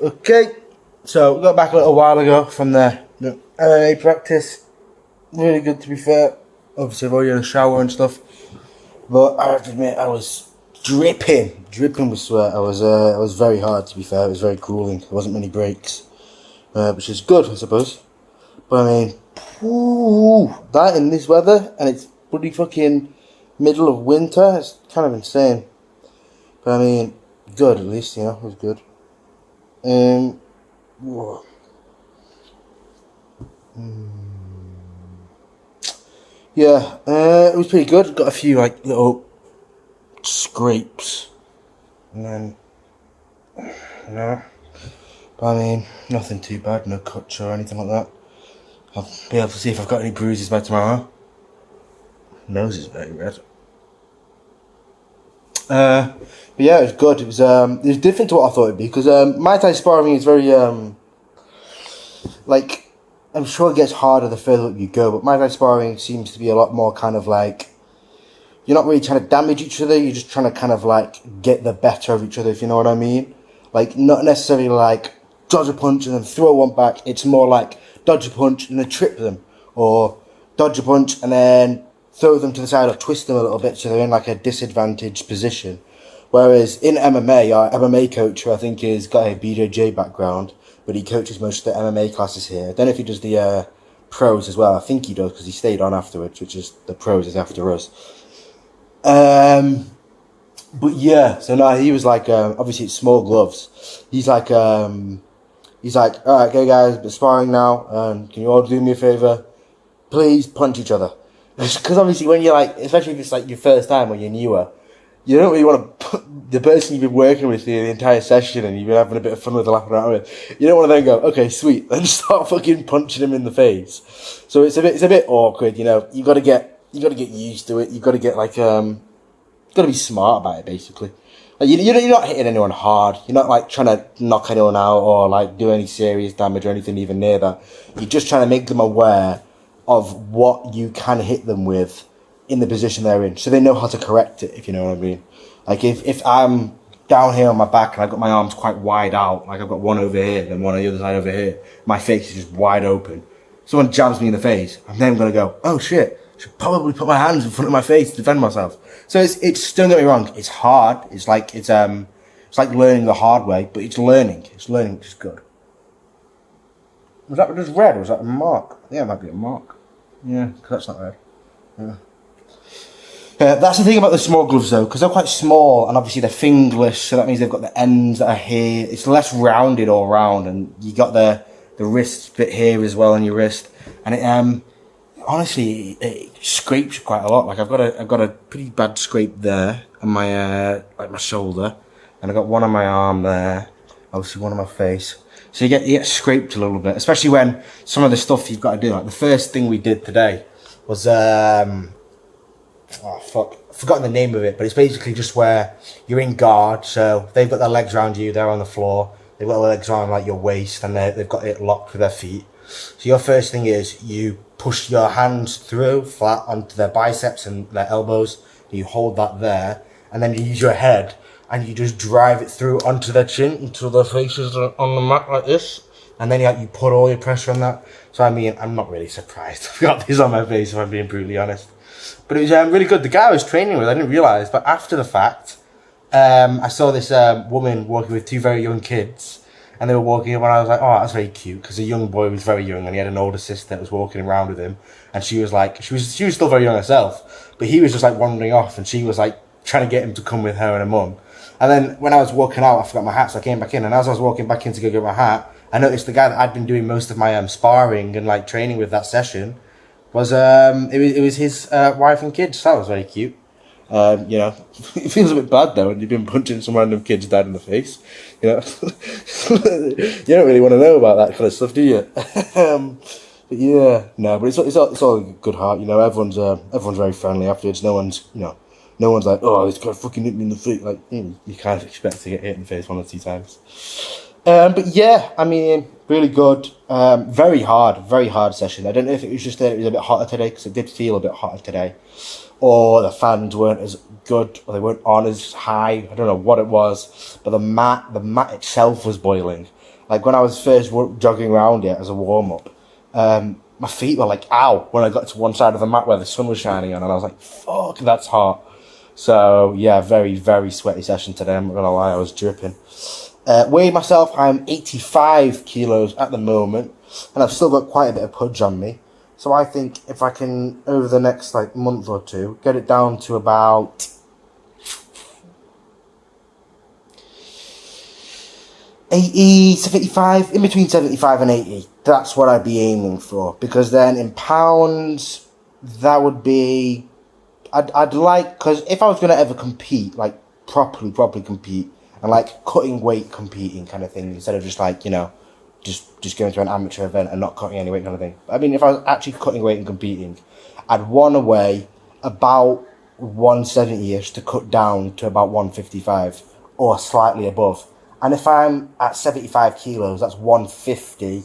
Okay, so we got back a little while ago from the MMA practice. Really good, to be fair. Obviously, I've already had a shower and stuff, but I have to admit I was dripping with sweat. I was very hard, to be fair. It was very grueling. There wasn't many breaks, which is good, I suppose. But I mean, that in this weather, and it's bloody fucking middle of winter. It's kind of insane. But I mean, good at least, it was good. Whoa. Yeah, it was pretty good. Got a few little scrapes, and then but I mean, nothing too bad. No cuts or anything like that. I'll be able to see if I've got any bruises by tomorrow. Nose is very red. But yeah, it was good. It was different to what I thought it'd be, because Muay Thai sparring is very I'm sure it gets harder the further up you go, but Muay Thai sparring seems to be a lot more kind of like, you're not really trying to damage each other, you're just trying to kind of like get the better of each other, if you know what I mean. Like, not necessarily like dodge a punch and then throw one back. It's more like dodge a punch and then trip them, or dodge a punch and then throw them to the side or twist them a little bit so they're in like a disadvantaged position. Whereas in MMA, our MMA coach, who I think has got a BJJ background, but he coaches most of the MMA classes here. I don't know if he does the pros as well. I think he does, because he stayed on afterwards, which is the pros is after us. But yeah, so now he was like, obviously it's small gloves. He's like, all right, okay guys, we're sparring now. Can you all do me a favour? Please punch each other. Because obviously when you're like, especially if it's like your first time when you're newer, you don't really want to put the person you've been working with the entire session and you've been having a bit of fun with, laughing around with. You don't want to then go, okay, sweet, then start fucking punching him in the face. So it's a bit awkward, You got to get used to it. You got to get got to be smart about it, basically. Like, you're not hitting anyone hard. You're not like trying to knock anyone out or like do any serious damage or anything even near that. You're just trying to make them aware of what you can hit them with in the position they're in, so they know how to correct it, if you know what I mean. Like if I'm down here on my back and I've got my arms quite wide out, like I've got one over here and one on the other side over here, my face is just wide open. Someone jabs me in the face, I'm then gonna go, oh shit, I should probably put my hands in front of my face to defend myself. So it's don't get me wrong, it's hard. It's like learning the hard way, but it's learning, which is good. Was that just red, or was that a mark? Yeah, it might be a mark. Yeah, because that's not red. Yeah. That's the thing about the small gloves though, because they're quite small and obviously they're fingerless, so that means they've got the ends that are here. It's less rounded all round, and you got the wrist bit here as well on your wrist, and it honestly it scrapes quite a lot. Like I've got a pretty bad scrape there on my my shoulder, and I've got one on my arm there, obviously one on my face. So you get scraped a little bit, especially when some of the stuff you've got to do. Like the first thing we did today was oh fuck, I've forgotten the name of it, but it's basically just where you're in guard, so they've got their legs around you, they're on the floor, they've got their legs around like your waist, and they've got it locked with their feet. So your first thing is you push your hands through flat onto their biceps and their elbows, and you hold that there, and then you use your head and you just drive it through onto their chin until their faces are on the mat like this, and then you put all your pressure on that. So I mean, I'm not really surprised I've got this on my face, if I'm being brutally honest. But it was really good. The guy I was training with, I didn't realise, but after the fact, I saw this woman walking with two very young kids, and they were walking up, and I was like, oh, that's very cute, because the young boy was very young, and he had an older sister that was walking around with him, and she was like, she was still very young herself, but he was just like wandering off, and she was like trying to get him to come with her and her mum. And then when I was walking out, I forgot my hat, so I came back in, and as I was walking back in to go get my hat, I noticed the guy that I'd been doing most of my sparring and like training with that session was it was his wife and kids. So that was very cute. It feels a bit bad though when you've been punching some random kid's dad in the face. You don't really want to know about that kind of stuff, do you? But yeah, no, but it's all good heart. Everyone's very friendly afterwards. No one's like, oh, this guy fucking hit me in the face. Like you kind of expect to get hit in the face one or two times. But yeah, I mean, Really good. Very hard session. I don't know if it was just that it was a bit hotter today, because it did feel a bit hotter today, or the fans weren't as good, or they weren't on as high. I don't know what it was, but the mat itself was boiling. Like when I was first jogging around it as a warm up, my feet were like, ow, when I got to one side of the mat where the sun was shining on, and I was like, fuck, that's hot. So yeah, very sweaty session today. I'm not gonna lie, I was dripping. Weighed myself, I'm 85 kilos at the moment, and I've still got quite a bit of pudge on me. So I think if I can, over the next like month or two, get it down to about 80, 75, in between 75 and 80. That's what I'd be aiming for, because then in pounds, that would be, I'd like, because if I was going to ever compete, like properly compete, and like cutting weight competing kind of thing, instead of just like, just going to an amateur event and not cutting any weight kind of thing. I mean, if I was actually cutting weight and competing, I'd want to weigh about 170-ish to cut down to about 155 or slightly above. And if I'm at 75 kilos, that's 150